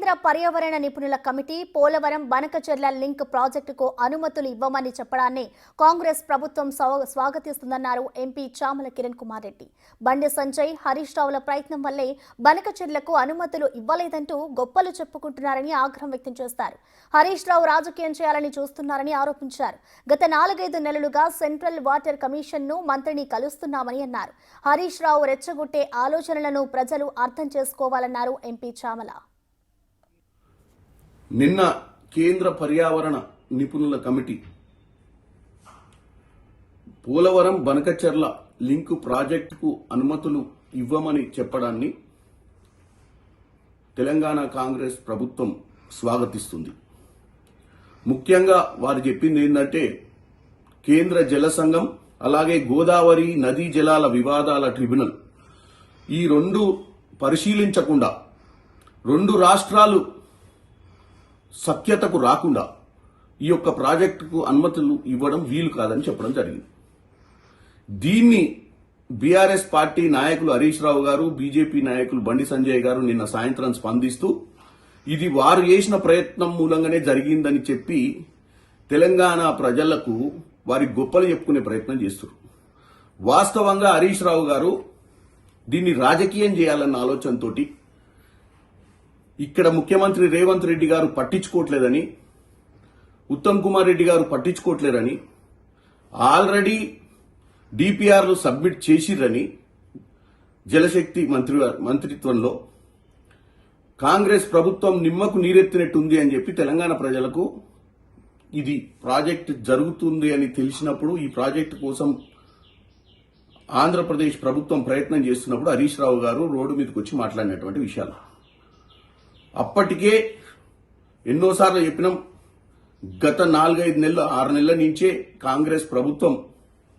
కేంద్ర పర్యావరణ నిపుణుల కమిటీ పోలవరం బనకచెర్ల లింక్ ప్రాజెక్టుకు అనుమతులు ఇవ్వమని చెప్పడాన్ని కాంగ్రెస్ ప్రభుత్వం స్వాగతిస్తుందన్నారు ఎంపీ చామల కిరణ్ కుమార్ రెడ్డి. బండి సంజయ్, హరీష్ రావుల ప్రయత్నం వల్లే బనకచెర్లకు అనుమతులు ఇవ్వలేదంటూ గొప్పలు చెప్పుకుంటున్నారని ఆగ్రహం వ్యక్తం చేశారు. హరీష్ రావు రాజకీయం చేయాలని చూస్తున్నారని ఆరోపించారు. గత 4-5 నెలలుగా సెంట్రల్ వాటర్ కమిషన్ ను మంత్రిని కలుస్తున్నామని అన్నారు. హరీష్ రావు రెచ్చగొట్టే ఆలోచనలను ప్రజలు అర్థం చేసుకోవాలన్నారు ఎంపీ చామల. నిన్న కేంద్ర పర్యావరణ నిపుణుల కమిటీ పోలవరం బనకచెర్ల లింక్ ప్రాజెక్టుకు అనుమతులు ఇవ్వమని చెప్పడాన్ని తెలంగాణ కాంగ్రెస్ ప్రభుత్వం స్వాగతిస్తుంది. ముఖ్యంగా వారు చెప్పింది ఏంటంటే కేంద్ర జల సంఘం అలాగే గోదావరి నదీ జలాల వివాదాల ట్రిబ్యునల్ ఈ రెండు పరిశీలించకుండా రెండు రాష్ట్రాలు సఖ్యతకు రాకుండా ఈ యొక్క ప్రాజెక్టుకు అనుమతులు ఇవ్వడం వీలు కాదని చెప్పడం జరిగింది. దీన్ని బీఆర్ఎస్ పార్టీ నాయకులు హరీష్ రావు గారు, బీజేపీ నాయకులు బండి సంజయ్ గారు నిన్న సాయంత్రం స్పందిస్తూ ఇది వారు చేసిన ప్రయత్నం మూలంగానే జరిగిందని చెప్పి తెలంగాణ ప్రజలకు వారి గొప్పలు చెప్పుకునే ప్రయత్నం చేస్తున్నారు. వాస్తవంగా హరీష్ రావు గారు దీన్ని రాజకీయం చేయాలన్న ఆలోచనతోటి ఇక్కడ ముఖ్యమంత్రి రేవంత్ రెడ్డి గారు పట్టించుకోవట్లేదని, ఉత్తమ్ కుమార్ రెడ్డి గారు పట్టించుకోవట్లేదని, ఆల్రెడీ డిపిఆర్లు సబ్మిట్ చేసిరని జలశక్తి మంత్రిత్వంలో కాంగ్రెస్ ప్రభుత్వం నిమ్మకు నీరెత్తినట్టుంది అని చెప్పి తెలంగాణ ప్రజలకు ఇది ప్రాజెక్ట్ జరుగుతుంది అని తెలిసినప్పుడు ఈ ప్రాజెక్టు కోసం ఆంధ్రప్రదేశ్ ప్రభుత్వం ప్రయత్నం చేస్తున్నప్పుడు హరీష్ రావు గారు రోడ్డు మీదకి వచ్చి మాట్లాడినటువంటి విషయాలు అప్పటికే ఎన్నోసార్లు చెప్పినాం. గత 4-5 నెలలు 6 నెలల నుంచే కాంగ్రెస్ ప్రభుత్వం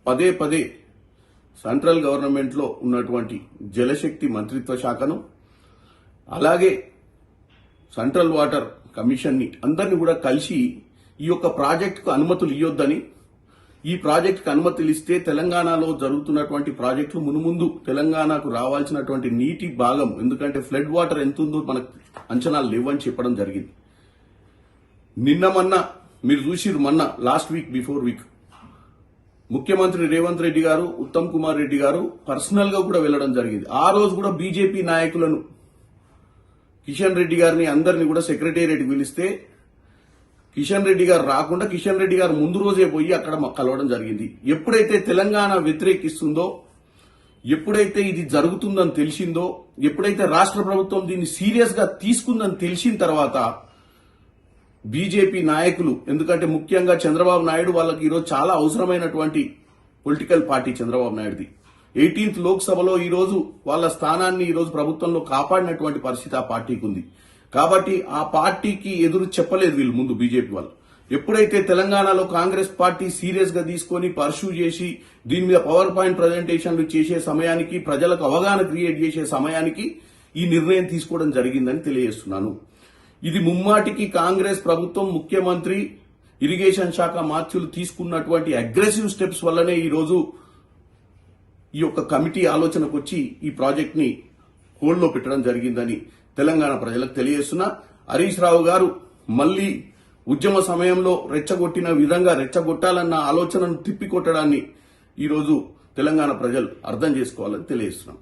పదే సెంట్రల్ గవర్నమెంట్ లో ఉన్నటువంటి జలశక్తి మంత్రిత్వ శాఖను అలాగే సెంట్రల్ వాటర్ కమిషన్ ని అందరినీ కూడా కలిసి ఈ యొక్క ప్రాజెక్టుకు అనుమతులు ఇవ్వొద్దని, ఈ ప్రాజెక్టుకు అనుమతులు ఇస్తే తెలంగాణలో జరుగుతున్నటువంటి ప్రాజెక్టులు మునుముందు తెలంగాణకు రావాల్సినటువంటి నీటి భాగం, ఎందుకంటే ఫ్లడ్ వాటర్ ఎంత ఉందో మనకు అంచనాలు లేవని చెప్పడం జరిగింది. మొన్న మీరు చూసిరు, మొన్న లాస్ట్ వీక్ బిఫోర్ వీక్ ముఖ్యమంత్రి రేవంత్ రెడ్డి గారు, ఉత్తమ్ కుమార్ రెడ్డి గారు పర్సనల్ గా కూడా వెళ్లడం జరిగింది. ఆ రోజు కూడా బీజేపీ నాయకులను కిషన్ రెడ్డి గారిని అందరినీ కూడా సెక్రటేరియట్కి పిలిస్తే కిషన్ రెడ్డి గారు రాకుండా కిషన్ రెడ్డి గారు ముందు రోజే పోయి అక్కడ కలవడం జరిగింది. ఎప్పుడైతే తెలంగాణ వ్యతిరేకిస్తుందో, ఎప్పుడైతే ఇది జరుగుతుందని తెలిసిందో, ఎప్పుడైతే రాష్ట్ర ప్రభుత్వం దీన్ని సీరియస్ గా తీసుకుందని తెలిసిన తర్వాత బీజేపీ నాయకులు, ఎందుకంటే ముఖ్యంగా చంద్రబాబు నాయుడు వాళ్ళకి ఈరోజు చాలా అవసరమైనటువంటి పొలిటికల్ పార్టీ చంద్రబాబు నాయుడుది. 18th లోక్సభలో ఈరోజు వాళ్ళ స్థానాన్ని ఈరోజు ప్రభుత్వంలో కాపాడినటువంటి పరిస్థితి ఆ పార్టీకి ఉంది. కాబట్టి ఆ పార్టీకి ఎదురు చెప్పలేదు వీళ్ళు ముందు బీజేపీ వాళ్ళు. ఎప్పుడైతే తెలంగాణలో కాంగ్రెస్ పార్టీ సీరియస్ గా తీసుకుని పర్సూ చేసి దీని మీద పవర్ పాయింట్ ప్రజెంటేషన్లు చేసే సమయానికి, ప్రజలకు అవగాహన క్రియేట్ చేసే సమయానికి ఈ నిర్ణయం తీసుకోవడం జరిగిందని తెలియజేస్తున్నాను. ఇది ముమ్మాటికి కాంగ్రెస్ ప్రభుత్వం, ముఖ్యమంత్రి, ఇరిగేషన్ శాఖ మార్చులు తీసుకున్నటువంటి అగ్రెసివ్ స్టెప్స్ వల్లనే ఈ రోజు ఈ యొక్క కమిటీ ఆలోచనకు వచ్చి ఈ ప్రాజెక్ట్ ని హోల్డ్ లో పెట్టడం జరిగిందని తెలంగాణ ప్రజలకు తెలియజేస్తున్నా. హరీష్ రావు గారు మళ్లీ ఉద్యమ సమయంలో రెచ్చగొట్టిన విధంగా రెచ్చగొట్టాలన్న ఆలోచనను తిప్పికొట్టడాన్ని ఈరోజు తెలంగాణ ప్రజలు అర్థం చేసుకోవాలని తెలియజేస్తున్నాం.